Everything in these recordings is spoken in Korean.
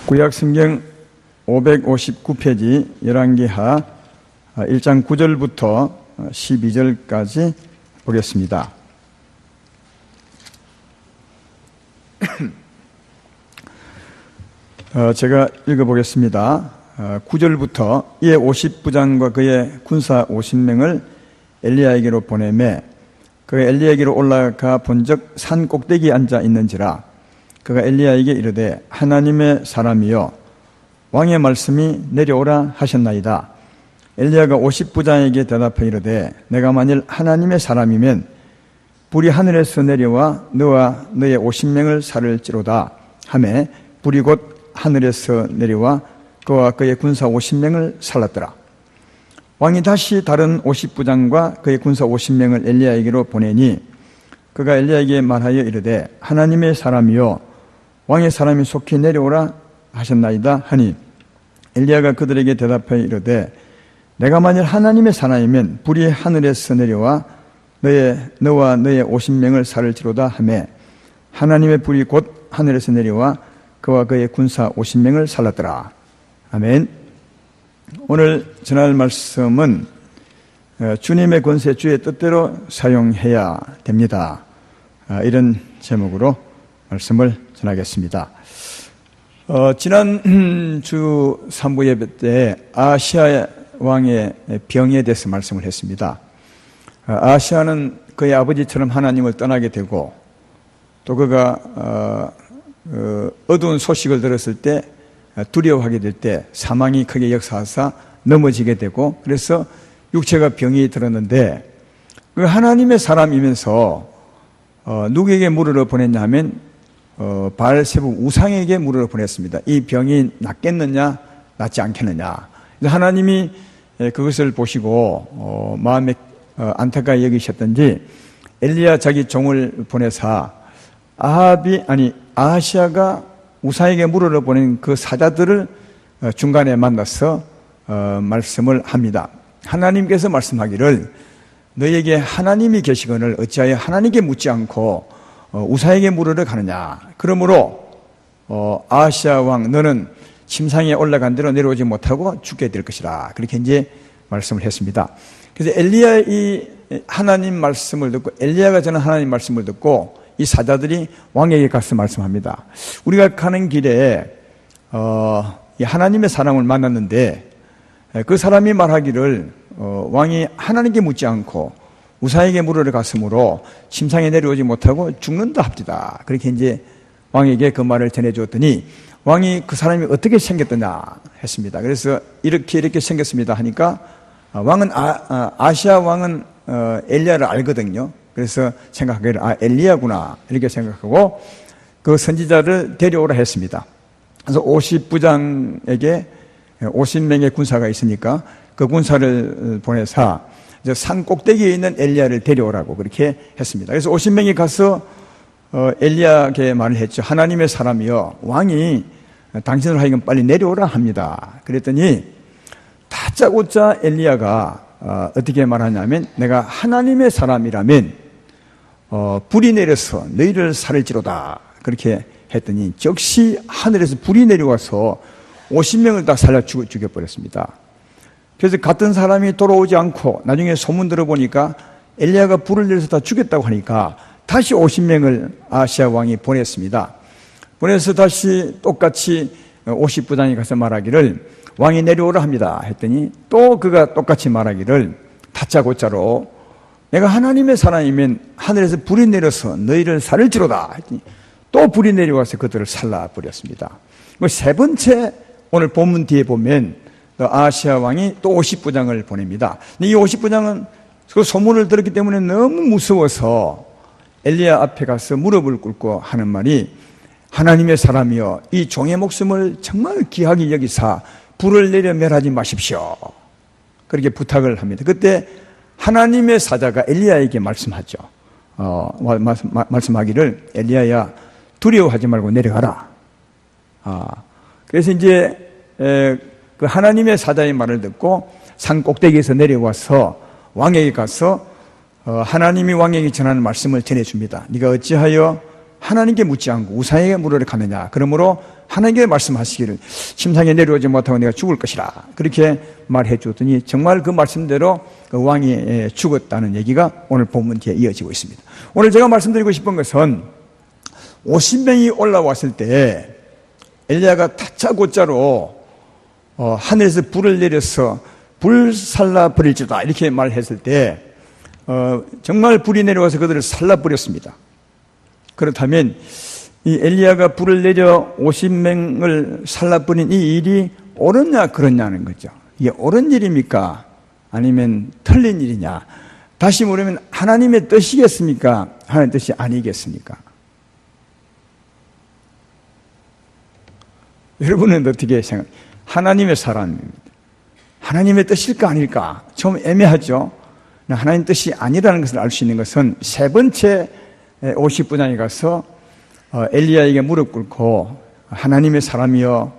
구약성경 559페이지 열왕기하 1장 9절부터 12절까지 보겠습니다. 제가 읽어보겠습니다. 9절부터 이에 50부장과 그의 군사 50명을 엘리야에게로 보내매 그가 엘리야에게로 올라가 본적 산 꼭대기에 앉아 있는지라. 그가 엘리야에게 이르되 하나님의 사람이여 왕의 말씀이 내려오라 하셨나이다. 엘리야가 50부장에게 대답해 이르되 내가 만일 하나님의 사람이면 불이 하늘에서 내려와 너와 너의 50명을 살을지로다 하매 불이 곧 하늘에서 내려와 그와 그의 군사 50명을 살랐더라. 왕이 다시 다른 50부장과 그의 군사 50명을 엘리야에게로 보내니 그가 엘리야에게 말하여 이르되 하나님의 사람이여 왕의 사람이 속히 내려오라 하셨나이다 하니 엘리야가 그들에게 대답하여 이르되 내가 만일 하나님의 사람이면 불이 하늘에서 내려와 너와 너의 50명을 살을지로다 하매 하나님의 불이 곧 하늘에서 내려와 그와 그의 군사 50명을 살랐더라. 아멘. 오늘 전할 말씀은 주님의 권세 주의 뜻대로 사용해야 됩니다. 이런 제목으로 말씀을 전하겠습니다. 지난 주 3부 예배 때 아하시아 왕의 병에 대해서 말씀을 했습니다. 아하시아는 그의 아버지처럼 하나님을 떠나게 되고 또 그가 어두운 소식을 들었을 때 두려워하게 될 때 사망이 크게 역사하사 넘어지게 되고 그래서 육체가 병이 들었는데 그 하나님의 사람이면서 누구에게 물으러 보냈냐 하면 바알세부 우상에게 물으러 보냈습니다. 이 병이 낫겠느냐 낫지 않겠느냐. 하나님이 그것을 보시고 마음에 안타까이 여기셨던지 엘리야 자기 종을 보내사 아하시아가 우상에게 물으러 보낸 그 사자들을 중간에 만나서 말씀을 합니다. 하나님께서 말씀하기를 너에게 하나님이 계시거늘 어찌하여 하나님께 묻지 않고 우상에게 물으러 가느냐. 그러므로 아하시아 왕 너는 침상에 올라간 대로 내려오지 못하고 죽게 될 것이라. 그렇게 이제 말씀을 했습니다. 그래서 엘리야의 이 하나님 말씀을 듣고 엘리야가 전한 하나님 말씀을 듣고 이 사자들이 왕에게 가서 말씀합니다. 우리가 가는 길에 하나님의 사람을 만났는데 그 사람이 말하기를 왕이 하나님께 묻지 않고 우상에게 물으러 갔으므로 침상에 내려오지 못하고 죽는다 합디다. 그렇게 이제 왕에게 그 말을 전해주었더니 왕이 그 사람이 어떻게 생겼더냐 했습니다. 그래서 이렇게 생겼습니다 하니까 왕은 아시아 왕은 엘리야를 알거든요. 그래서 생각하기를 엘리야구나 이렇게 생각하고 그 선지자를 데려오라 했습니다. 그래서 50부장에게 50명의 군사가 있으니까 그 군사를 보내사 산 꼭대기에 있는 엘리야를 데려오라고 그렇게 했습니다. 그래서 50명이 가서 엘리야에게 말을 했죠. 하나님의 사람이여 왕이 당신을 하여금 빨리 내려오라 합니다. 그랬더니 다짜고짜 엘리야가 어떻게 말하냐면 내가 하나님의 사람이라면 불이 내려서 너희를 살을지로다 그렇게 했더니 즉시 하늘에서 불이 내려와서 50명을 다 살려 죽여버렸습니다. 그래서 같은 사람이 돌아오지 않고 나중에 소문 들어보니까 엘리야가 불을 내려서 다 죽였다고 하니까 다시 50명을 아시아 왕이 보냈습니다. 보내서 다시 똑같이 50부장이 가서 말하기를 왕이 내려오라 합니다 했더니 또 그가 똑같이 말하기를 다짜고짜로 내가 하나님의 사람이면 하늘에서 불이 내려서 너희를 살을지로다 했더니 또 불이 내려와서 그들을 살라버렸습니다. 세 번째 오늘 본문 뒤에 보면 아시아 왕이 또 50부장을 보냅니다. 이 50부장은 그 소문을 들었기 때문에 너무 무서워서 엘리야 앞에 가서 무릎을 꿇고 하는 말이 하나님의 사람이여 이 종의 목숨을 정말 귀하게 여기사 불을 내려 멸하지 마십시오. 그렇게 부탁을 합니다. 그때 하나님의 사자가 엘리야에게 말씀하죠. 말씀하기를 엘리야야 두려워하지 말고 내려가라. 그래서 이제 그 하나님의 사자의 말을 듣고 산 꼭대기에서 내려와서 왕에게 가서 하나님이 왕에게 전하는 말씀을 전해줍니다. 네가 어찌하여 하나님께 묻지 않고 우상에게 물으러 가느냐. 그러므로 하나님께 말씀하시기를 침상에 내려오지 못하고 내가 죽을 것이라 그렇게 말해 주더니 정말 그 말씀대로 그 왕이 죽었다는 얘기가 오늘 본문 뒤에 이어지고 있습니다. 오늘 제가 말씀드리고 싶은 것은 50명이 올라왔을 때 엘리야가 다짜고짜로 하늘에서 불을 내려서 불살라 버릴지다 이렇게 말했을 때 정말 불이 내려와서 그들을 살라 버렸습니다. 그렇다면 이 엘리야가 불을 내려 50명을 살라 버린 이 일이 옳으냐 그렇냐는 거죠. 이게 옳은 일입니까? 아니면 틀린 일이냐? 다시 물으면 하나님의 뜻이겠습니까? 하나님의 뜻이 아니겠습니까? 여러분은 어떻게 생각해요? 하나님의 사람입니다. 하나님의 뜻일까 아닐까? 좀 애매하죠? 하나님 뜻이 아니라는 것을 알 수 있는 것은 세 번째 50분장에 가서 엘리야에게 무릎 꿇고 하나님의 사람이여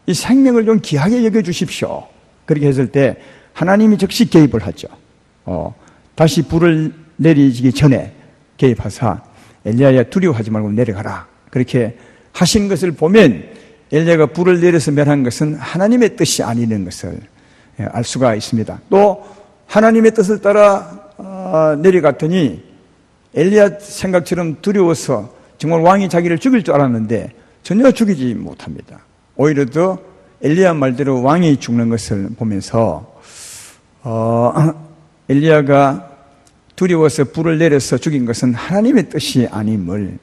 이 생명을 좀 귀하게 여겨주십시오. 그렇게 했을 때 하나님이 즉시 개입을 하죠. 다시 불을 내리기 전에 개입하사 엘리야야 두려워하지 말고 내려가라. 그렇게 하신 것을 보면 엘리야가 불을 내려서 멸한 것은 하나님의 뜻이 아니는 것을 알 수가 있습니다. 또 하나님의 뜻을 따라 내려갔더니 엘리야 생각처럼 두려워서 정말 왕이 자기를 죽일 줄 알았는데 전혀 죽이지 못합니다. 오히려 더 엘리야 말대로 왕이 죽는 것을 보면서 엘리야가 두려워서 불을 내려서 죽인 것은 하나님의 뜻이 아님을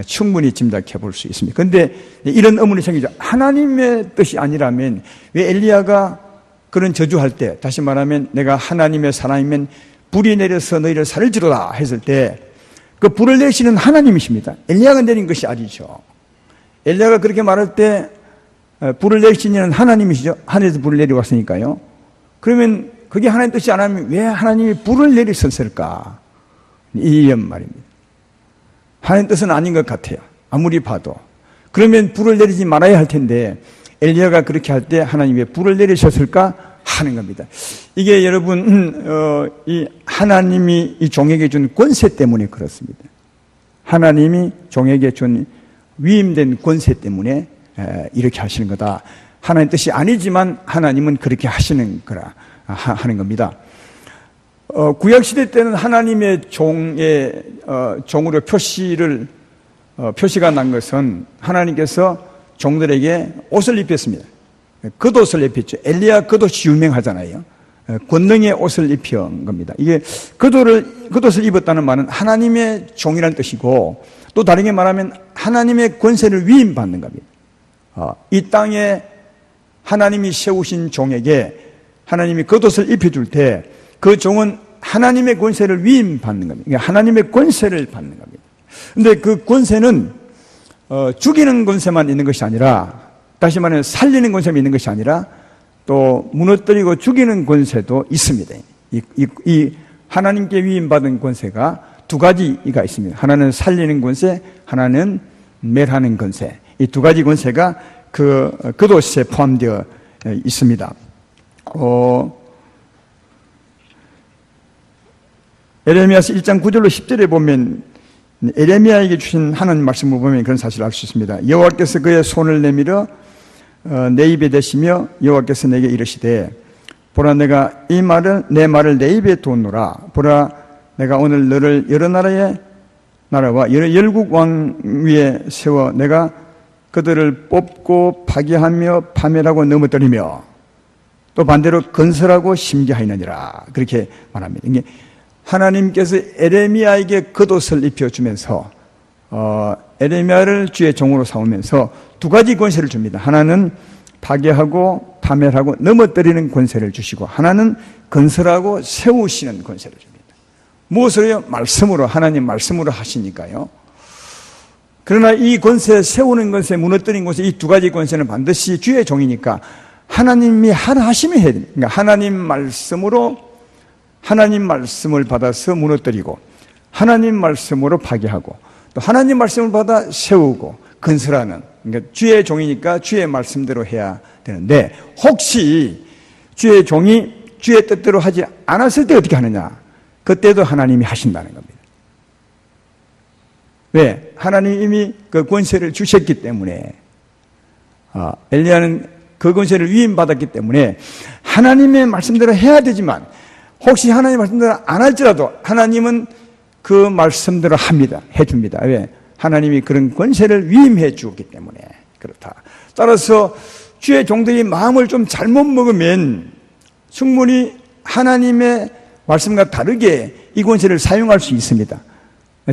충분히 짐작해 볼 수 있습니다. 그런데 이런 의문이 생기죠. 하나님의 뜻이 아니라면 왜 엘리야가 그런 저주할 때, 다시 말하면 내가 하나님의 사람이면 불이 내려서 너희를 살릴지로다 했을 때 그 불을 내시는 하나님이십니다. 엘리야가 내린 것이 아니죠. 엘리야가 그렇게 말할 때 불을 내시는 하나님이시죠. 하늘에서 불을 내려왔으니까요. 그러면 그게 하나님 뜻이 아니면 왜 하나님이 불을 내리셨을까? 이런 말입니다. 하나님 뜻은 아닌 것 같아요. 아무리 봐도. 그러면 불을 내리지 말아야 할 텐데 엘리야가 그렇게 할 때 하나님이 왜 불을 내리셨을까 하는 겁니다. 이게 여러분 이 하나님이 이 종에게 준 권세 때문에 그렇습니다. 하나님이 종에게 준 위임된 권세 때문에 이렇게 하시는 거다. 하나님 뜻이 아니지만 하나님은 그렇게 하시는 거라 하는 겁니다. 구약시대 때는 하나님의 종으로 표시가 난 것은 하나님께서 종들에게 옷을 입혔습니다. 겉옷을 입혔죠. 엘리야 겉옷이 유명하잖아요. 권능의 옷을 입힌 겁니다. 이게 겉옷을 입었다는 말은 하나님의 종이라는 뜻이고 또 다르게 말하면 하나님의 권세를 위임받는 겁니다. 이 땅에 하나님이 세우신 종에게 하나님이 겉옷을 입혀줄 때 그 종은 하나님의 권세를 위임받는 겁니다. 그러니까 하나님의 권세를 받는 겁니다. 그런데 그 권세는 죽이는 권세만 있는 것이 아니라, 다시 말하면 살리는 권세만 있는 것이 아니라 또 무너뜨리고 죽이는 권세도 있습니다. 이 하나님께 위임받은 권세가 두 가지가 있습니다. 하나는 살리는 권세, 하나는 멸하는 권세. 이 두 가지 권세가 겉옷에 포함되어 있습니다. 에레미야서 1장 9절로 10절에 보면 에레미야에게 주신 하나님 말씀을 보면 그런 사실을 알 수 있습니다. 여호와께서 그의 손을 내밀어 내 입에 대시며 여호와께서 내게 이르시되 보라 내가 내 말을 내 입에 두었노라. 보라 내가 오늘 너를 여러 나라의 나라와 여러 열국 왕 위에 세워 내가 그들을 뽑고 파괴하며 파멸하고 넘어뜨리며 또 반대로 건설하고 심기하이느니라. 그렇게 말합니다. 이게 하나님께서 에레미야에게 겉옷을 입혀주면서 에레미야를 주의 종으로 삼으면서 두 가지 권세를 줍니다. 하나는 파괴하고 파멸하고 넘어뜨리는 권세를 주시고 하나는 건설하고 세우시는 권세를 줍니다. 무엇을요? 말씀으로, 하나님 말씀으로 하시니까요. 그러나 이 권세, 세우는 권세, 무너뜨리는 권세, 이 두 가지 권세는 반드시 주의 종이니까 하나님이 하라 하시면 해야 됩니다. 그러니까 하나님 말씀을 받아서 무너뜨리고 하나님 말씀으로 파괴하고 또 하나님 말씀을 받아 세우고 건설하는, 그러니까 주의 종이니까 주의 말씀대로 해야 되는데 혹시 주의 종이 주의 뜻대로 하지 않았을 때 어떻게 하느냐? 그때도 하나님이 하신다는 겁니다. 왜? 하나님이 그 권세를 주셨기 때문에 엘리야는 그 권세를 위임받았기 때문에 하나님의 말씀대로 해야 되지만 혹시 하나님의 말씀대로 안 할지라도 하나님은 그 말씀대로 합니다. 해줍니다. 왜? 하나님이 그런 권세를 위임해 주었기 때문에 그렇다. 따라서 주의 종들이 마음을 좀 잘못 먹으면 충분히 하나님의 말씀과 다르게 이 권세를 사용할 수 있습니다.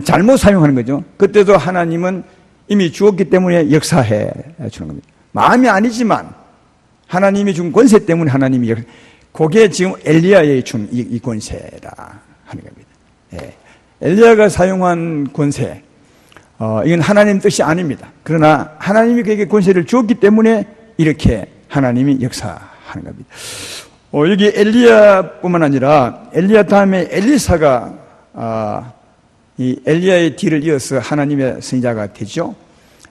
잘못 사용하는 거죠. 그때도 하나님은 이미 주었기 때문에 역사해 주는 겁니다. 마음이 아니지만 하나님이 준 권세 때문에 하나님이 그게 지금 엘리야에 준 이 권세라 하는 겁니다. 예. 엘리야가 사용한 권세, 이건 하나님 뜻이 아닙니다. 그러나 하나님이 그에게 권세를 주었기 때문에 이렇게 하나님이 역사하는 겁니다. 여기 엘리야뿐만 아니라 엘리야 다음에 엘리사가 이 엘리야의 뒤를 이어서 하나님의 선지자가 되죠.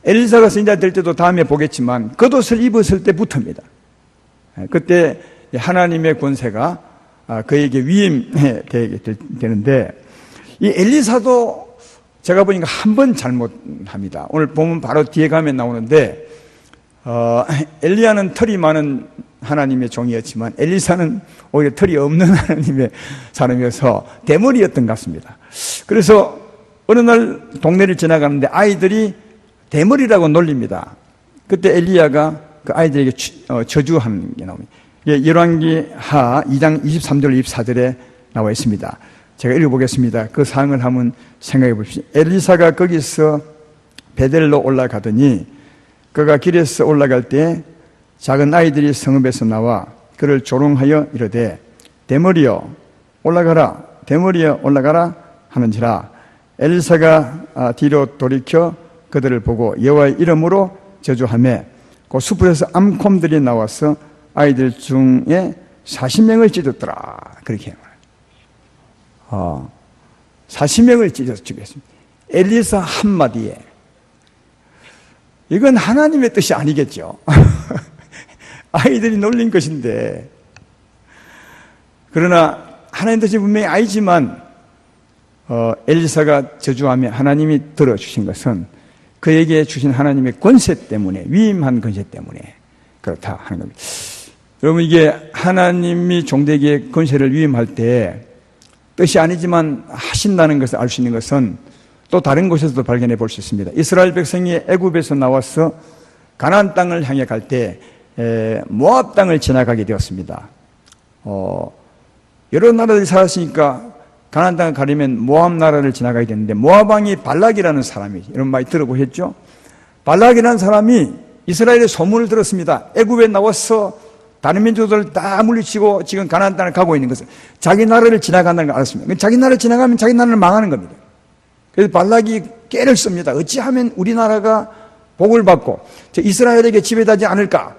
엘리사가 선지자 될 때도 다음에 보겠지만 겉옷을 입었을 때부터입니다. 그때 하나님의 권세가 그에게 위임되게 되는데 이 엘리사도 제가 보니까 한 번 잘못합니다. 오늘 보면 바로 뒤에 가면 나오는데 엘리야는 털이 많은 하나님의 종이었지만 엘리사는 오히려 털이 없는 하나님의 사람이어서 대머리였던 것 같습니다. 그래서 어느 날 동네를 지나가는데 아이들이 대머리라고 놀립니다. 그때 엘리야가 그 아이들에게 저주하는 게 나옵니다. 열왕기하 2장 23절 24절에 나와 있습니다. 제가 읽어보겠습니다. 그 사항을 한번 생각해 보십시오. 엘리사가 거기서 베델로 올라가더니 그가 길에서 올라갈 때 작은 아이들이 성읍에서 나와 그를 조롱하여 이르되 대머리여 올라가라, 대머리여 올라가라 하는지라. 엘리사가 뒤로 돌이켜 그들을 보고 여호와의 이름으로 저주하며 그 숲에서 암곰들이 나와서 아이들 중에 40명을 찢었더라. 그렇게 말해요. 40명을 찢어서 죽였습니다. 엘리사 한마디에. 이건 하나님의 뜻이 아니겠죠. 아이들이 놀린 것인데. 그러나 하나님 뜻이 분명히 아니지만 엘리사가 저주하며 하나님이 들어주신 것은 그에게 주신 하나님의 권세 때문에, 위임한 권세 때문에 그렇다 하는 겁니다. 여러분, 이게 하나님이 종들에게 권세를 위임할 때 뜻이 아니지만 하신다는 것을 알 수 있는 것은 또 다른 곳에서도 발견해 볼 수 있습니다. 이스라엘 백성이 애굽에서 나와서 가나안 땅을 향해 갈 때 모압 땅을 지나가게 되었습니다. 여러 나라들이 살았으니까 가나안 땅을 가려면 모압 나라를 지나가야 되는데 모압 왕이 발락이라는 사람이, 여러분 많이 들어보셨죠? 발락이라는 사람이 이스라엘의 소문을 들었습니다. 애굽에 나와서 다른 민족들을 다 물리치고 지금 가나안 땅을 가고 있는 것을, 자기 나라를 지나간다는 걸 알았습니다. 자기 나라를 지나가면 자기 나라를 망하는 겁니다. 그래서 발락이 깨를 씁니다. 어찌하면 우리나라가 복을 받고 이스라엘에게 지배되지 않을까,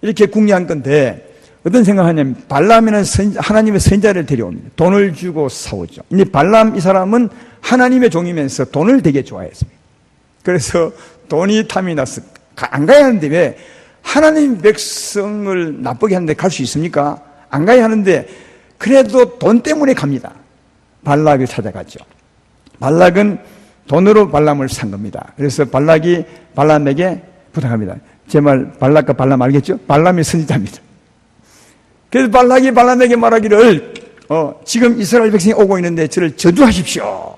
이렇게 궁리한 건데 어떤 생각하냐면 발람이는 하나님의 선지자를 데려옵니다. 돈을 주고 사오죠. 근데 발람 이 사람은 하나님의 종이면서 돈을 되게 좋아했습니다. 그래서 돈이 탐이 나서 안 가야 하는데 왜 하나님 백성을 나쁘게 하는데 갈 수 있습니까? 안 가야 하는데 그래도 돈 때문에 갑니다. 발락을 찾아가죠. 발락은 돈으로 발람을 산 겁니다. 그래서 발락이 발람에게 부탁합니다. 제 말 발락과 발람 알겠죠? 발람이 선지자입니다. 그래서 발락이 발람에게 말하기를 지금 이스라엘 백성이 오고 있는데 저를 저주하십시오.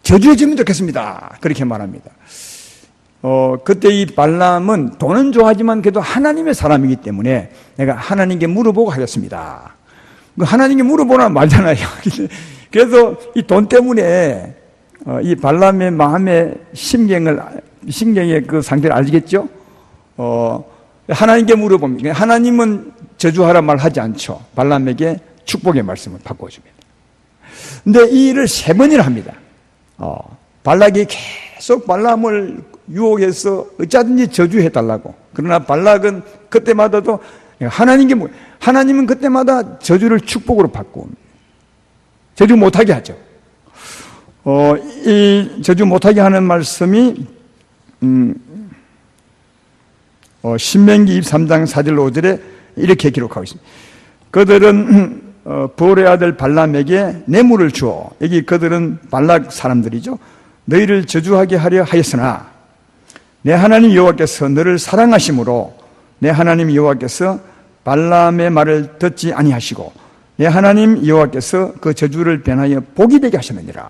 저주해 주면 좋겠습니다. 그렇게 말합니다. 그때 이 발람은 돈은 좋아하지만 그래도 하나님의 사람이기 때문에 내가 하나님께 물어보고 하겠습니다. 하나님께 물어보나 말잖아요. 그래서 이 돈 때문에 이 발람의 마음의 심경의 그 상태를 알겠죠? 하나님께 물어봅니다. 하나님은 저주하라 말하지 않죠. 발람에게 축복의 말씀을 바꿔줍니다. 근데 이 일을 3번이나 합니다. 발락이 계속 발람을 유혹해서 어쩌든지 저주해달라고. 그러나 발락은 그때마다도 하나님은 그때마다 저주를 축복으로 바꿉니다. 저주 못하게 하죠. 이 저주 못하게 하는 말씀이 신명기 23장 4절 5절에 이렇게 기록하고 있습니다. 그들은 보울의 아들 발람에게 뇌물을 주어, 여기 그들은 발락 사람들이죠. 너희를 저주하게 하려 하였으나 내 하나님 여호와께서 너를 사랑하심으로 내 하나님 여호와께서 발람의 말을 듣지 아니하시고 내 하나님 여호와께서 그 저주를 변하여 복이 되게 하셨느니라.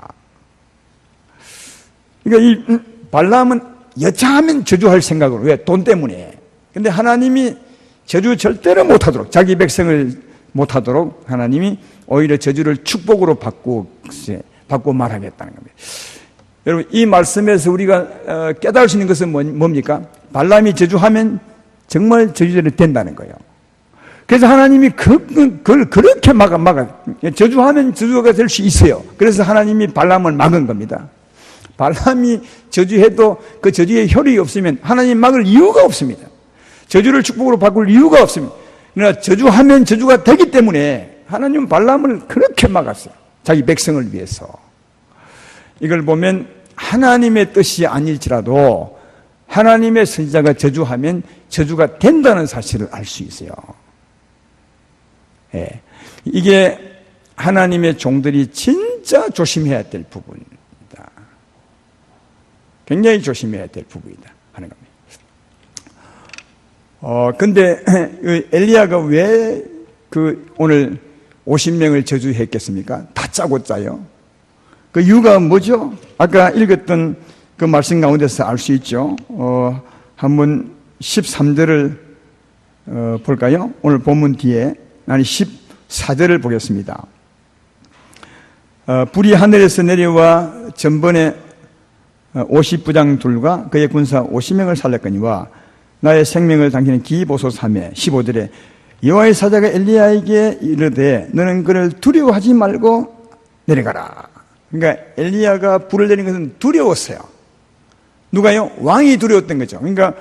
그러니까 이 발람은 여차하면 저주할 생각으로, 왜? 돈 때문에. 근데 하나님이 저주 절대로 못하도록, 자기 백성을 못하도록 하나님이 오히려 저주를 축복으로 바꾸고 말하겠다는 겁니다. 여러분, 이 말씀에서 우리가 깨달을 수 있는 것은 뭡니까? 발람이 저주하면 정말 저주대로 된다는 거예요. 그래서 하나님이 그걸 그렇게 막아. 저주하면 저주가 될 수 있어요. 그래서 하나님이 발람을 막은 겁니다. 발람이 저주해도 그 저주의 효력이 없으면 하나님 막을 이유가 없습니다. 저주를 축복으로 바꿀 이유가 없습니다. 그러나 저주하면 저주가 되기 때문에 하나님은 발람을 그렇게 막았어요. 자기 백성을 위해서. 이걸 보면 하나님의 뜻이 아닐지라도 하나님의 선지자가 저주하면 저주가 된다는 사실을 알 수 있어요. 예. 이게 하나님의 종들이 진짜 조심해야 될 부분입니다. 굉장히 조심해야 될 부분이다 하는 겁니다. 근데 엘리야가 왜 오늘 50명을 저주했겠습니까? 다짜고 짜요. 그 이유가 뭐죠? 아까 읽었던 그 말씀 가운데서 알 수 있죠. 한번 13절을 볼까요? 오늘 본문 뒤에 14절을 보겠습니다. 불이 하늘에서 내려와 전번에 50부장 둘과 그의 군사 50명을 살렸거니와 나의 생명을 당신은 기이 보소서하며 15절에 여호와의 사자가 엘리야에게 이르되 너는 그를 두려워하지 말고 내려가라. 그러니까 엘리야가 불을 내린 것은 두려웠어요. 누가요? 왕이 두려웠던 거죠. 그러니까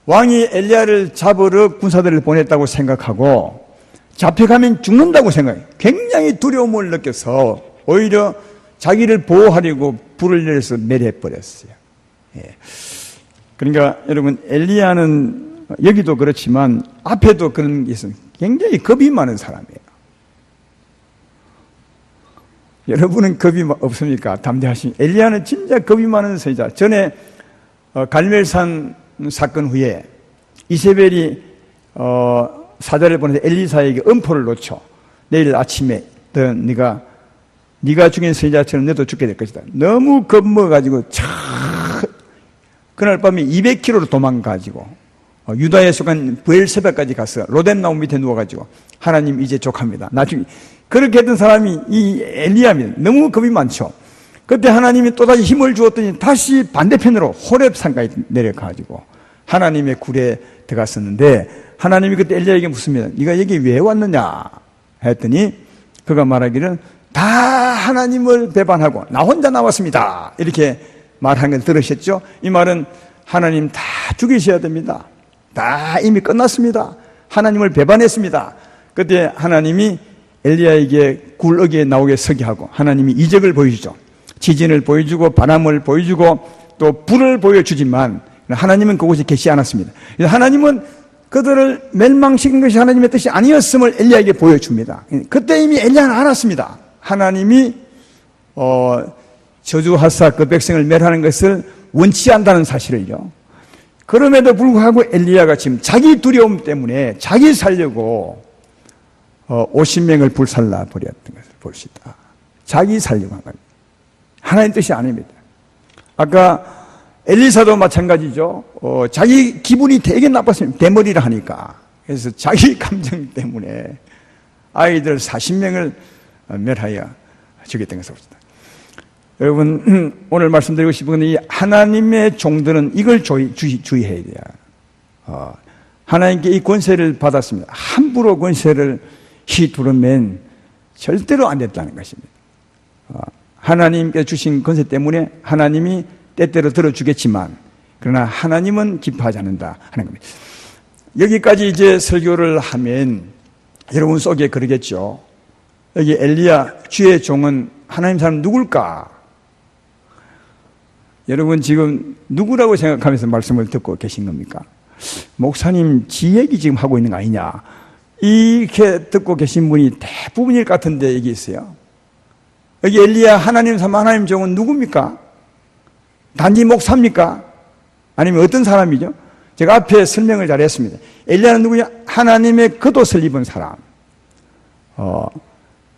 왕이 엘리야를 잡으러 군사들을 보냈다고 생각하고 잡혀가면 죽는다고 생각해요. 굉장히 두려움을 느껴서 오히려 자기를 보호하려고 불을 내려서 매려버렸어요. 예. 그러니까 여러분, 엘리야는 여기도 그렇지만 앞에도 그런 게 있어요. 굉장히 겁이 많은 사람이에요. 여러분은 겁이 없습니까? 담대하신. 엘리야는 진짜 겁이 많은 선지자. 전에 갈멜산 사건 후에 이세벨이 사자를 보내서 엘리사에게 음포를 놓죠. 내일 아침에 네가 죽인 선지자처럼 너도 죽게 될 것이다. 너무 겁먹어가지고 그날 밤에 200km로 도망가지고 유다에 속한 브엘세바까지 가서 로뎀나무 밑에 누워가지고 하나님 이제 족합니다. 나중에 그렇게 했던 사람이 이 엘리야입니다. 너무 겁이 많죠. 그때 하나님이 또다시 힘을 주었더니 다시 반대편으로 호렙산까지 내려가지고 하나님의 굴에 들어갔었는데 하나님이 그때 엘리야에게 묻습니다. 네가 여기 왜 왔느냐 했더니 그가 말하기를 다 하나님을 배반하고 나 혼자 나왔습니다. 이렇게 말한 걸 들으셨죠? 이 말은 하나님 다 죽이셔야 됩니다. 다 이미 끝났습니다. 하나님을 배반했습니다. 그때 하나님이 엘리야에게 굴어기에 나오게 서게 하고 하나님이 이적을 보여주죠. 지진을 보여주고 바람을 보여주고 또 불을 보여주지만 하나님은 그곳에 계시지 않았습니다. 하나님은 그들을 멸망시킨 것이 하나님의 뜻이 아니었음을 엘리야에게 보여줍니다. 그때 이미 엘리야는 알았습니다. 하나님이 저주하사 그 백성을 멸하는 것을 원치 않다는 사실을요. 그럼에도 불구하고 엘리야가 지금 자기 두려움 때문에 자기 살려고 50명을 불살라 버렸던 것을 볼 수 있다. 자기 살려고 한 겁니다. 하나님 뜻이 아닙니다. 아까 엘리사도 마찬가지죠. 자기 기분이 되게 나빴습니다. 대머리를 하니까. 그래서 자기 감정 때문에 아이들 40명을 멸하여 죽였던 것을 봅니다. 여러분, 오늘 말씀드리고 싶은 건 이 하나님의 종들은 이걸 주의해야 돼요. 하나님께 이 권세를 받았습니다. 함부로 권세를 휘두르면 절대로 안 됐다는 것입니다. 하나님께 주신 권세 때문에 하나님이 때때로 들어주겠지만 그러나 하나님은 기뻐하지 않는다 하는 겁니다. 여기까지 이제 설교를 하면 여러분 속에 그러겠죠. 여기 엘리야 주의 종은 하나님 사람 누굴까? 여러분 지금 누구라고 생각하면서 말씀을 듣고 계신 겁니까? 목사님 지 얘기 지금 하고 있는 거 아니냐? 이렇게 듣고 계신 분이 대부분일 것 같은데 여기 있어요. 여기 엘리야 하나님 사람 하나님 종은 누굽니까? 단지 목사입니까? 아니면 어떤 사람이죠? 제가 앞에 설명을 잘했습니다. 엘리야는 누구냐? 하나님의 겉옷을 입은 사람.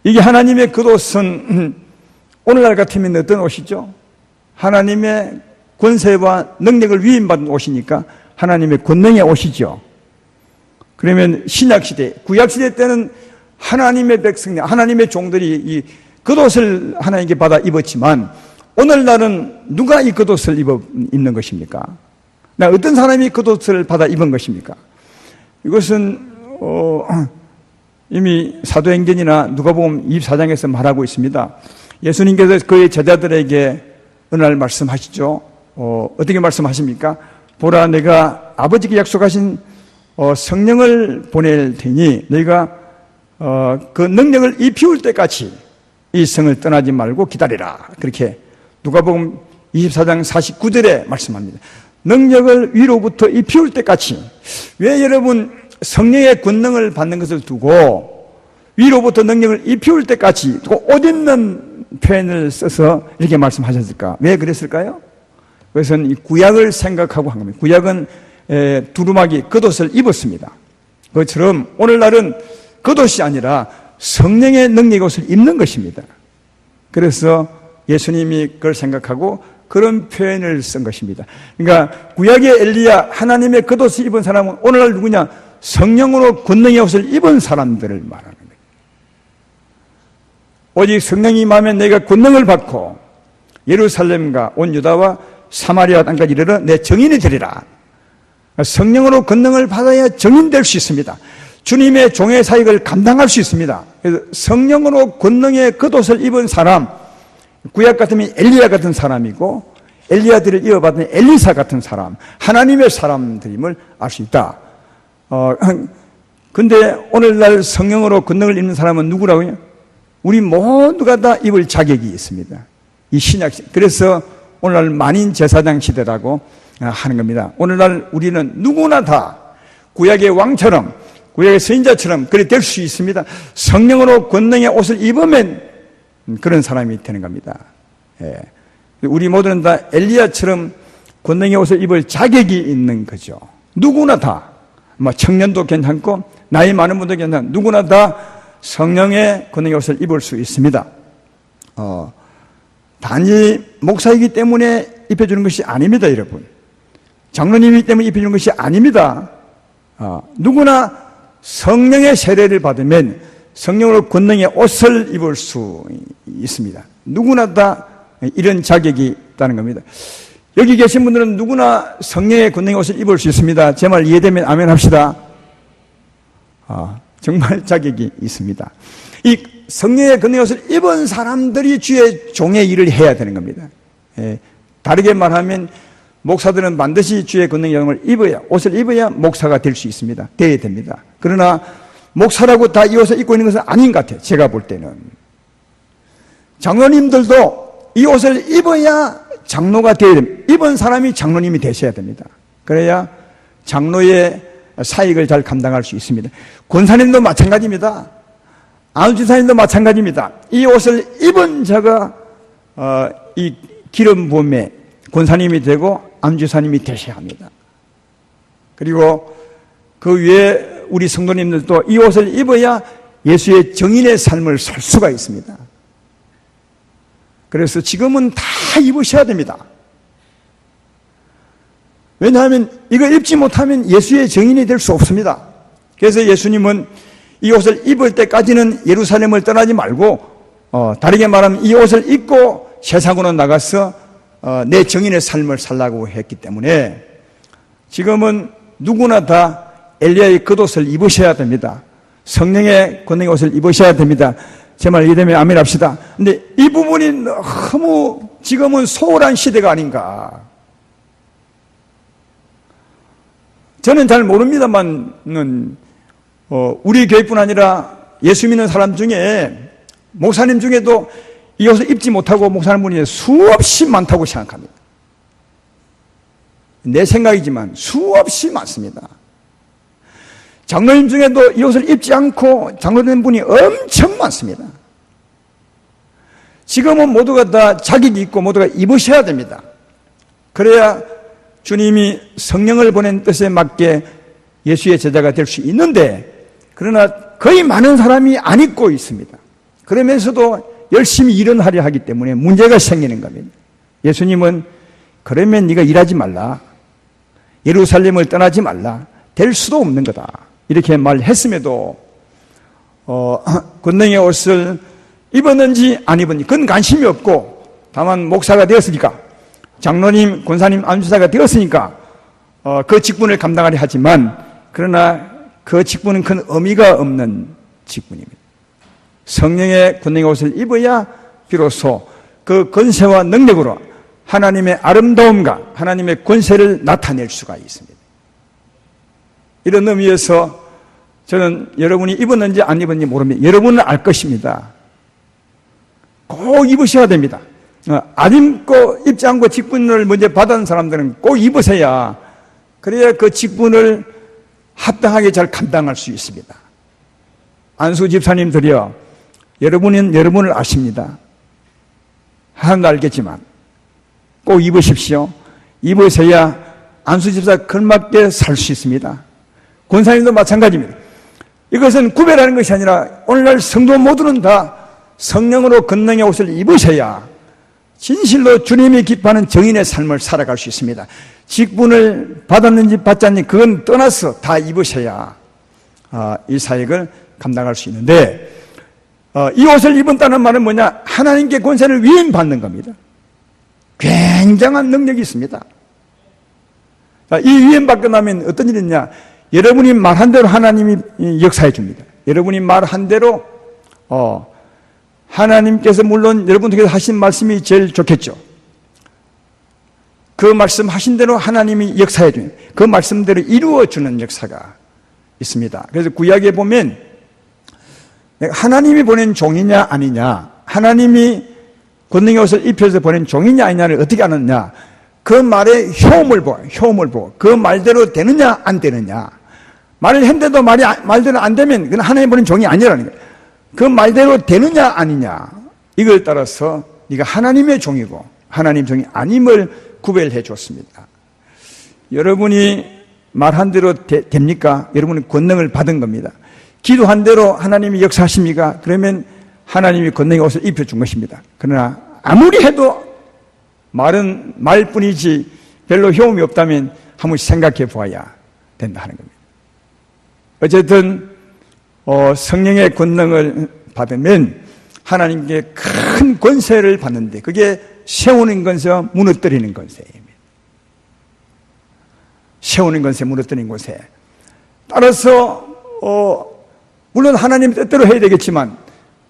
이게 하나님의 겉옷은 오늘날 같으면 어떤 옷이죠? 하나님의 권세와 능력을 위임받은 옷이니까 하나님의 권능의 옷이죠. 그러면 신약시대, 구약시대 때는 하나님의 백성들, 하나님의 종들이 이 겉옷을 하나님께 받아 입었지만 오늘날은 누가 이 겉옷을 입는 것입니까? 어떤 사람이 겉옷을 받아 입은 것입니까? 이것은 이미 사도행전이나 누가복음 24장에서 말하고 있습니다. 예수님께서 그의 제자들에게 어느 날 말씀하시죠. 어떻게 말씀하십니까? 보라, 내가 아버지께 약속하신 성령을 보낼 테니 너희가 그 능력을 입히울 때까지 이 성을 떠나지 말고 기다리라. 그렇게 누가복음 24장 49절에 말씀합니다. 능력을 위로부터 입히울 때까지. 왜 여러분 성령의 권능을 받는 것을 두고 위로부터 능력을 입히울 때까지 옷 입는 표현을 써서 이렇게 말씀하셨을까? 왜 그랬을까요? 그것은 이 구약을 생각하고 한 겁니다. 구약은 두루마기 겉옷을 입었습니다. 그것처럼 오늘날은 겉옷이 아니라 성령의 능력의 옷을 입는 것입니다. 그래서 예수님이 그걸 생각하고 그런 표현을 쓴 것입니다. 그러니까 구약의 엘리야, 하나님의 겉옷을 입은 사람은 오늘날 누구냐? 성령으로 권능의 옷을 입은 사람들을 말하는 거예요. 오직 성령이 임하면 내가 권능을 받고 예루살렘과 온 유다와 사마리아 땅까지 이르러 내 정인이 되리라. 성령으로 권능을 받아야 정인될 수 있습니다. 주님의 종의 사역을 감당할 수 있습니다. 그래서 성령으로 권능의 겉옷을 입은 사람, 구약 같으면 엘리야 같은 사람이고 엘리야들을 이어받은 엘리사 같은 사람, 하나님의 사람들임을 알 수 있다. 근데 오늘날 성령으로 권능을 입는 사람은 누구라고요? 우리 모두가 다 입을 자격이 있습니다. 이 신약, 그래서 오늘날 만인 제사장 시대라고 하는 겁니다. 오늘날 우리는 누구나 다 구약의 왕처럼, 구약의 선지자처럼 그렇게 될 수 있습니다. 성령으로 권능의 옷을 입으면 그런 사람이 되는 겁니다. 예. 우리 모두는 다 엘리야처럼 권능의 옷을 입을 자격이 있는 거죠. 누구나 다, 청년도 괜찮고 나이 많은 분도 괜찮고 누구나 다 성령의 권능의 옷을 입을 수 있습니다. 단지 목사이기 때문에 입혀주는 것이 아닙니다, 여러분. 장로님이기 때문에 입혀주는 것이 아닙니다. 누구나 성령의 세례를 받으면 성령으로 권능의 옷을 입을 수 있습니다. 누구나 다 이런 자격이 있다는 겁니다. 여기 계신 분들은 누구나 성령의 권능의 옷을 입을 수 있습니다. 제 말 이해되면 아멘 합시다. 정말 자격이 있습니다. 이 성령의 권능의 옷을 입은 사람들이 주의 종의 일을 해야 되는 겁니다. 다르게 말하면 목사들은 반드시 주의 권능의 옷을 입어야 목사가 될 수 있습니다. 되어야 됩니다. 그러나 목사라고 다 이 옷을 입고 있는 것은 아닌 것 같아요. 제가 볼 때는. 장로님들도 이 옷을 입어야 장로가 되어야 됩니다. 입은 사람이 장로님이 되셔야 됩니다. 그래야 장로의 사역을 잘 감당할 수 있습니다. 권사님도 마찬가지입니다. 안주사님도 마찬가지입니다. 이 옷을 입은 자가 이 기름 부음에 권사님이 되고 안주사님이 되셔야 합니다. 그리고 그 위에 우리 성도님들도 이 옷을 입어야 예수의 정인의 삶을 살 수가 있습니다. 그래서 지금은 다 입으셔야 됩니다. 왜냐하면 이걸 입지 못하면 예수의 정인이 될 수 없습니다. 그래서 예수님은 이 옷을 입을 때까지는 예루살렘을 떠나지 말고 다르게 말하면 이 옷을 입고 세상으로 나가서 내 정인의 삶을 살라고 했기 때문에 지금은 누구나 다 엘리야의 겉옷을 입으셔야 됩니다. 성령의 권능의 옷을 입으셔야 됩니다. 제 말 이해되면 아멘 합시다. 근데 이 부분이 너무 지금은 소홀한 시대가 아닌가. 저는 잘 모릅니다만 우리 교회뿐 아니라 예수 믿는 사람 중에 목사님 중에도 이 옷을 입지 못하고 목사님 분이 수없이 많다고 생각합니다. 내 생각이지만 수없이 많습니다. 장로님 중에도 이 옷을 입지 않고 장로님 분이 엄청 많습니다. 지금은 모두가 다 자격이 있고 모두가 입으셔야 됩니다. 그래야 주님이 성령을 보낸 뜻에 맞게 예수의 제자가 될 수 있는데, 그러나 거의 많은 사람이 안 입고 있습니다. 그러면서도 열심히 일은 하려 하기 때문에 문제가 생기는 겁니다. 예수님은 그러면 네가 일하지 말라, 예루살렘을 떠나지 말라, 될 수도 없는 거다, 이렇게 말했음에도 권능의 옷을 입었는지 안 입었는지 그건 관심이 없고, 다만 목사가 되었으니까, 장로님, 권사님, 안수사가 되었으니까 그 직분을 감당하려 하지만, 그러나 그 직분은 큰 의미가 없는 직분입니다. 성령의 권능의 옷을 입어야 비로소 그 권세와 능력으로 하나님의 아름다움과 하나님의 권세를 나타낼 수가 있습니다. 이런 의미에서 저는 여러분이 입었는지 안 입었는지 모릅니다. 여러분은 알 것입니다. 꼭 입으셔야 됩니다. 안 입고 입지 않고 직분을 먼저 받은 사람들은 꼭 입으셔야, 그래야 그 직분을 합당하게 잘 감당할 수 있습니다. 안수 집사님들이요, 여러분은 여러분을 아십니다. 하나님도 알겠지만 꼭 입으십시오. 입으셔야 안수 집사 걸맞게 살 수 있습니다. 권사님도 마찬가지입니다. 이것은 구별하는 것이 아니라 오늘날 성도 모두는 다 성령으로 권능의 옷을 입으셔야 진실로 주님이 기뻐하는 정인의 삶을 살아갈 수 있습니다. 직분을 받았는지 받지 않는지 그건 떠나서 다 입으셔야 이 사역을 감당할 수 있는데, 이 옷을 입었다는 말은 뭐냐? 하나님께 권세를 위임받는 겁니다. 굉장한 능력이 있습니다. 이 위임받고 나면 어떤 일이 있냐? 여러분이 말한 대로 하나님이 역사해 줍니다. 여러분이 말한 대로 하나님께서, 물론 여러분 통해서 하신 말씀이 제일 좋겠죠. 그 말씀 하신 대로 하나님이 역사해 주는, 그 말씀대로 이루어주는 역사가 있습니다. 그래서 구약에 보면 하나님이 보낸 종이냐 아니냐, 하나님이 권능의 옷을 입혀서 보낸 종이냐 아니냐를 어떻게 아느냐, 그 말의 효험을 보고 그 말대로 되느냐 안 되느냐, 말을 했는데도 말대로 안 되면 그건 하나님 보낸 종이 아니라는 거예요. 그 말대로 되느냐 아니냐, 이걸 따라서 네가 하나님의 종이고 하나님 종이 아님을 구별해 줬습니다. 여러분이 말한 대로 됩니까? 여러분은 권능을 받은 겁니다. 기도한 대로 하나님이 역사하십니까? 그러면 하나님이 권능의 옷을 입혀준 것입니다. 그러나 아무리 해도 말은 말뿐이지 별로 효험이 없다면 한번 생각해 보아야 된다 하는 겁니다. 어쨌든 성령의 권능을 받으면 하나님께 큰 권세를 받는데, 그게 세우는 권세와 무너뜨리는 권세입니다. 세우는 권세, 무너뜨리는 권세. 따라서 물론 하나님 뜻대로 해야 되겠지만,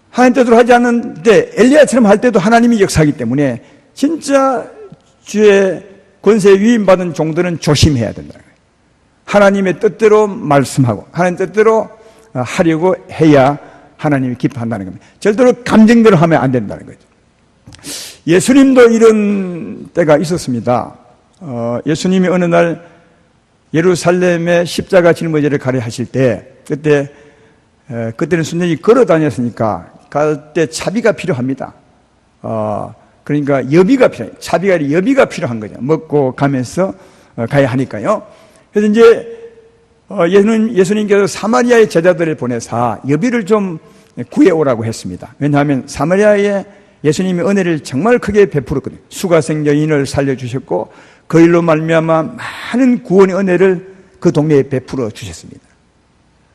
하나님 뜻대로 하지 않는데 엘리야처럼 할 때도 하나님이 역사하기 때문에 진짜 주의 권세에 위임받은 종들은 조심해야 된다는 거예요. 하나님의 뜻대로 말씀하고 하나님 뜻대로 하려고 해야 하나님이 기뻐한다는 겁니다. 절대로 감정대로 하면 안 된다는 거죠. 예수님도 이런 때가 있었습니다. 예수님이 어느 날 예루살렘의 십자가 짊어지를 가려 하실 때, 그때는 순전히 걸어 다녔으니까 갈 때 차비가 필요합니다. 그러니까 여비가 필요해요. 차비가 아니라 여비가 필요한 거죠. 먹고 가면서 가야 하니까요. 그래서 이제 예수님께서 사마리아의 제자들을 보내사 여비를 좀 구해오라고 했습니다. 왜냐하면 사마리아에 예수님이 은혜를 정말 크게 베풀었거든요. 수가성 여인을 살려주셨고 그 일로 말미암아 많은 구원의 은혜를 그 동네에 베풀어 주셨습니다.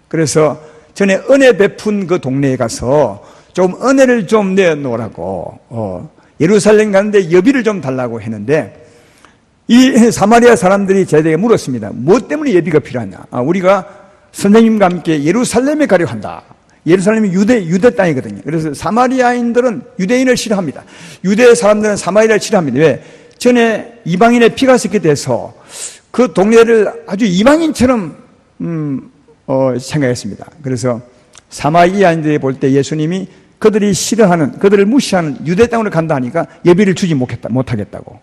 그래서 전에 은혜 베푼 그 동네에 가서 좀 은혜를 좀 내놓으라고 예루살렘 가는데 여비를 좀 달라고 했는데, 이 사마리아 사람들이 제자에게 물었습니다. 무엇 때문에 예비가 필요하냐? 우리가 선생님과 함께 예루살렘에 가려 한다. 예루살렘이 유대 땅이거든요. 그래서 사마리아인들은 유대인을 싫어합니다. 유대 사람들은 사마리아를 싫어합니다. 왜? 전에 이방인의 피가 섞게 돼서 그 동네를 아주 이방인처럼 생각했습니다. 그래서 사마리아인들이 볼 때 예수님이 그들이 싫어하는, 그들을 무시하는 유대 땅으로 간다 하니까 예비를 주지 못하겠다고.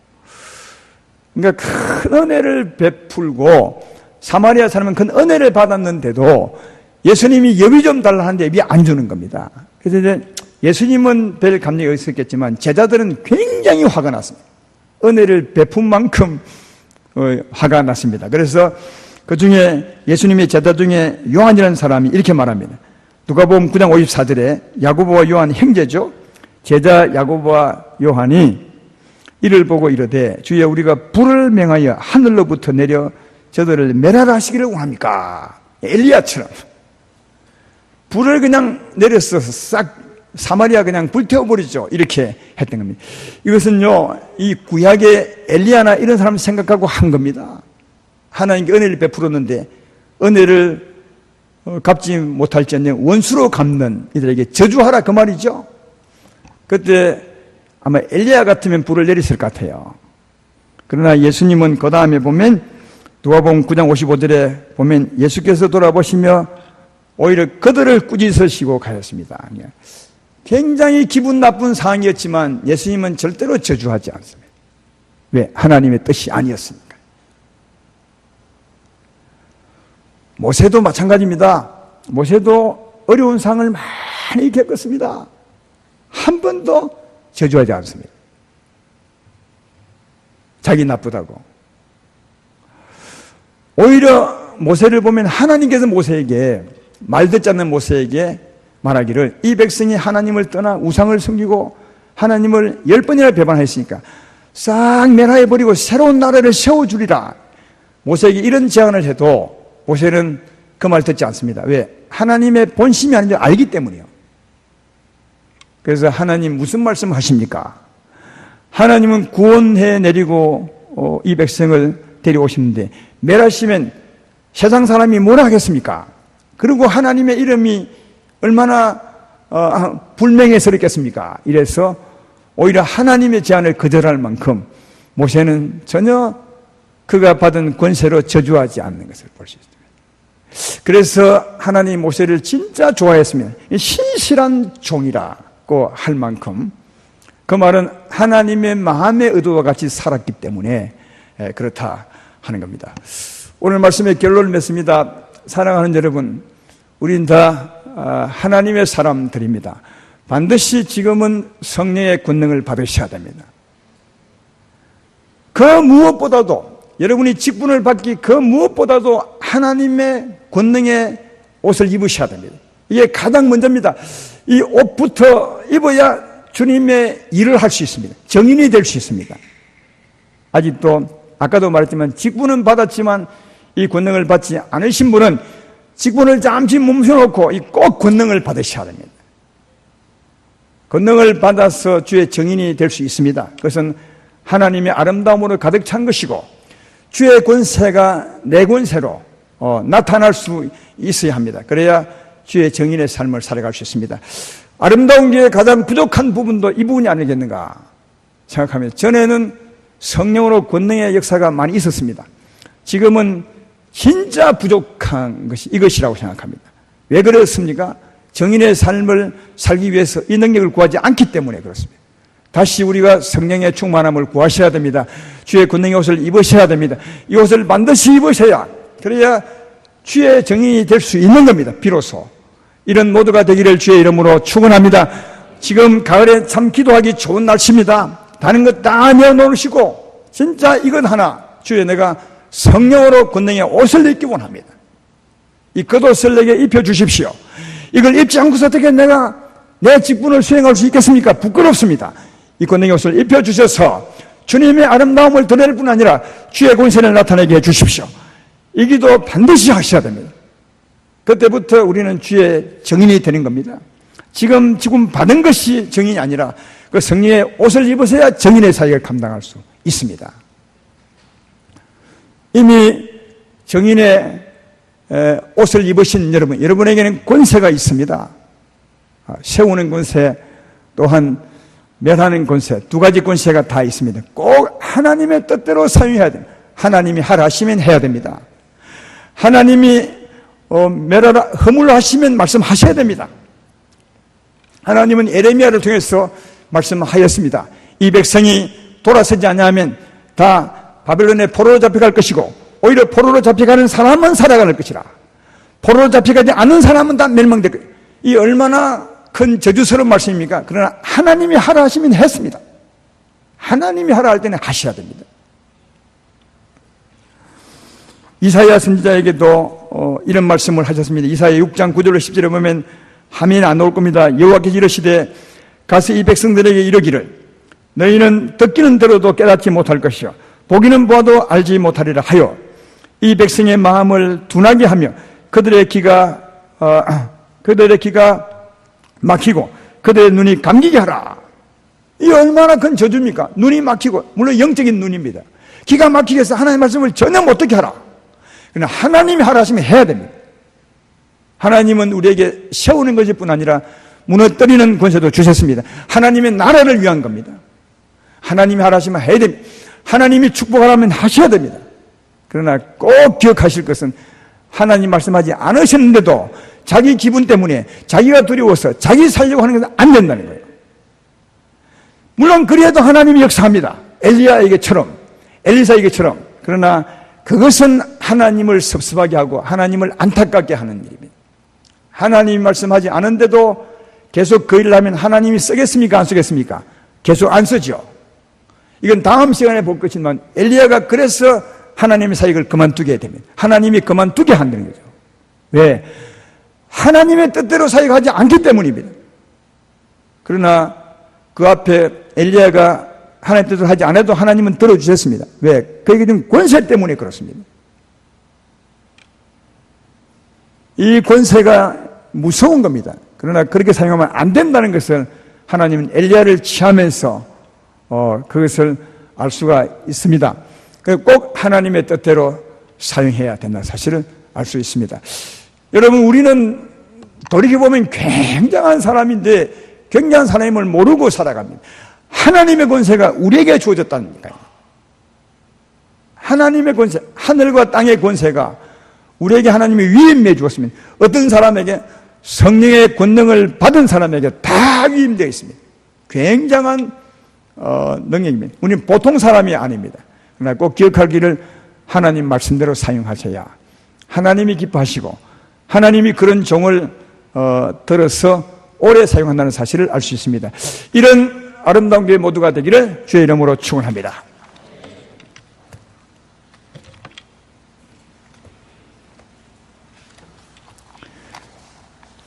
그러니까 큰 은혜를 베풀고 사마리아 사람은 큰 은혜를 받았는데도 예수님이 예비 좀 달라 하는데 예비 안 주는 겁니다. 그래서 이제 예수님은 별 감정이 없었겠지만 제자들은 굉장히 화가 났습니다. 은혜를 베푼 만큼 화가 났습니다. 그래서 그 중에 예수님의 제자 중에 요한이라는 사람이 이렇게 말합니다. 누가복음 9장 54절에 야고보와 요한 형제죠. 제자 야고보와 요한이 이를 보고 이르되 주여 우리가 불을 명하여 하늘로부터 내려 저들을 멸하라 하시기를 원합니까? 엘리야처럼 불을 그냥 내려서 싹 사마리아 그냥 불태워버리죠. 이렇게 했던 겁니다. 이것은요, 이 구약의 엘리야나 이런 사람 생각하고 한 겁니다. 하나님께 은혜를 베풀었는데 은혜를 갚지 못할지언정 원수로 갚는 이들에게 저주하라 그 말이죠. 그때 아마 엘리야 같으면 불을 내렸을 것 같아요. 그러나 예수님은 그 다음에 보면 누가복음 9장 55절에 보면 예수께서 돌아보시며 오히려 그들을 꾸짖으시고 가셨습니다. 굉장히 기분 나쁜 상황이었지만 예수님은 절대로 저주하지 않습니다. 왜? 하나님의 뜻이 아니었으니까. 모세도 마찬가지입니다. 모세도 어려운 상을 많이 겪었습니다. 한 번도 저주하지 않습니다. 자기 나쁘다고. 오히려 모세를 보면 하나님께서 모세에게 말 듣지 않는 모세에게 말하기를 이 백성이 하나님을 떠나 우상을 섬기고 하나님을 10번이나 배반했으니까 싹 멸하여버리고 새로운 나라를 세워주리라. 모세에게 이런 제안을 해도 모세는 그 말 듣지 않습니다. 왜? 하나님의 본심이 아닌지 알기 때문이에요. 그래서 하나님 무슨 말씀 하십니까? 하나님은 구원해 내리고 이 백성을 데려오시는데 멸하시면 세상 사람이 뭐라 하겠습니까? 그리고 하나님의 이름이 얼마나 불명예스럽겠습니까? 이래서 오히려 하나님의 제안을 거절할 만큼 모세는 전혀 그가 받은 권세로 저주하지 않는 것을 볼 수 있습니다. 그래서 하나님 모세를 진짜 좋아했습니다. 신실한 종이라고 할 만큼 그 말은 하나님의 마음의 의도와 같이 살았기 때문에 그렇다 하는 겁니다. 오늘 말씀의 결론을 맺습니다. 사랑하는 여러분, 우린 다 하나님의 사람들입니다. 반드시 지금은 성령의 권능을 받으셔야 됩니다. 그 무엇보다도 여러분이 직분을 받기 그 무엇보다도 하나님의 권능의 옷을 입으셔야 됩니다. 이게 가장 먼저입니다. 이 옷부터 입어야 주님의 일을 할 수 있습니다. 정인이 될 수 있습니다. 아직도 아까도 말했지만 직분은 받았지만 이 권능을 받지 않으신 분은 직분을 잠시 멈춰놓고 꼭 권능을 받으셔야 됩니다. 권능을 받아서 주의 정인이 될 수 있습니다. 그것은 하나님의 아름다움으로 가득 찬 것이고 주의 권세가 내 권세로 나타날 수 있어야 합니다. 그래야 주의 정인의 삶을 살아갈 수 있습니다. 아름다운 게 가장 부족한 부분도 이 부분이 아니겠는가 생각하면 전에는 성령으로 권능의 역사가 많이 있었습니다. 지금은 진짜 부족한 것이 이것이라고 생각합니다. 왜 그렇습니까? 정인의 삶을 살기 위해서 이 능력을 구하지 않기 때문에 그렇습니다. 다시 우리가 성령의 충만함을 구하셔야 됩니다. 주의 권능의 옷을 입으셔야 됩니다. 이 옷을 반드시 입으셔야 그래야 주의 정인이 될 수 있는 겁니다. 비로소 이런 모두가 되기를 주의 이름으로 축원합니다. 지금 가을에 참 기도하기 좋은 날씨입니다. 다른 것 다 내어놓으시고 진짜 이것 하나 주의 내가 성령으로 권능의 옷을 입기 원합니다. 이 겉옷을 내게 입혀주십시오. 이걸 입지 않고서 어떻게 내가 내 직분을 수행할 수 있겠습니까? 부끄럽습니다. 이 권능의 옷을 입혀주셔서 주님의 아름다움을 드러낼 뿐 아니라 주의 권세를 나타내게 해주십시오. 이 기도 반드시 하셔야 됩니다. 그때부터 우리는 주의 정인이 되는 겁니다. 지금 받은 것이 정인이 아니라 그 성령의 옷을 입으셔야 정인의 사역을 감당할 수 있습니다. 이미 정인의 옷을 입으신 여러분에게는 권세가 있습니다. 세우는 권세, 또한 멸하는 권세, 두 가지 권세가 다 있습니다. 꼭 하나님의 뜻대로 사용해야 됩니다. 하나님이 하라 하시면 해야 됩니다. 하나님이 멸하라, 허물하시면 말씀하셔야 됩니다. 하나님은 에레미야를 통해서 말씀하였습니다. 이 백성이 돌아서지 않으면 다 바벨론의 포로로 잡혀갈 것이고 오히려 포로로 잡혀가는 사람은 살아갈 것이라. 포로로 잡혀가지 않은 사람은 다 멸망될 것이다. 이 얼마나 큰 저주스러운 말씀입니까? 그러나 하나님이 하라 하시면 했습니다. 하나님이 하라 할 때는 하셔야 됩니다. 이사야 선지자에게도 이런 말씀을 하셨습니다. 이사야 6장 9절로 10절에 보면 하면 안 올 겁니다. 여호와께서 이르시되 가서 이 백성들에게 이르기를 너희는 듣기는 들어도 깨닫지 못할 것이요 보기는 보아도 알지 못하리라 하여 이 백성의 마음을 둔하게 하며 그들의 귀가 막히고 그들의 눈이 감기게 하라. 이 얼마나 큰 저주입니까? 눈이 막히고, 물론 영적인 눈입니다. 기가 막히게 해서 하나님의 말씀을 전혀 못 듣게 하라. 그러나 하나님이 하라 하시면 해야 됩니다. 하나님은 우리에게 세우는 것일 뿐 아니라 무너뜨리는 권세도 주셨습니다. 하나님의 나라를 위한 겁니다. 하나님이 하라 하시면 해야 됩니다. 하나님이 축복하라면 하셔야 됩니다. 그러나 꼭 기억하실 것은 하나님 말씀하지 않으셨는데도 자기 기분 때문에 자기가 두려워서 자기 살려고 하는 것은 안 된다는 거예요. 물론 그래도 하나님이 역사합니다. 엘리야에게처럼, 엘리사에게처럼. 그러나 그것은 하나님을 섭섭하게 하고 하나님을 안타깝게 하는 일입니다. 하나님이 말씀하지 않은데도 계속 그 일을 하면 하나님이 쓰겠습니까? 안 쓰겠습니까? 계속 안 쓰죠. 이건 다음 시간에 볼 것이지만 엘리야가 그래서 하나님의 사역을 그만두게 됩니다. 하나님이 그만두게 한다는 거죠. 왜? 하나님의 뜻대로 사역하지 않기 때문입니다. 그러나 그 앞에 엘리야가 하나님의 뜻을 하지 않아도 하나님은 들어주셨습니다. 왜? 그에게 준 권세 때문에 그렇습니다. 이 권세가 무서운 겁니다. 그러나 그렇게 사용하면 안 된다는 것을 하나님은 엘리야를 취하면서 그것을 알 수가 있습니다. 꼭 하나님의 뜻대로 사용해야 된다는 사실을 알 수 있습니다. 여러분, 우리는 돌이켜보면 굉장한 사람인데 굉장한 하나님을 모르고 살아갑니다. 하나님의 권세가 우리에게 주어졌다니까요. 하나님의 권세, 하늘과 땅의 권세가 우리에게 하나님이 위임해 주었습니다. 어떤 사람에게 성령의 권능을 받은 사람에게 다 위임되어 있습니다. 굉장한 능력입니다. 우리는 보통 사람이 아닙니다. 그러나 꼭 기억하기를 하나님 말씀대로 사용하셔야 하나님이 기뻐하시고 하나님이 그런 종을 들어서 오래 사용한다는 사실을 알 수 있습니다. 이런 아름다운 교회 모두가 되기를 주의 이름으로 축원합니다.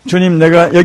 주님, 내가 여기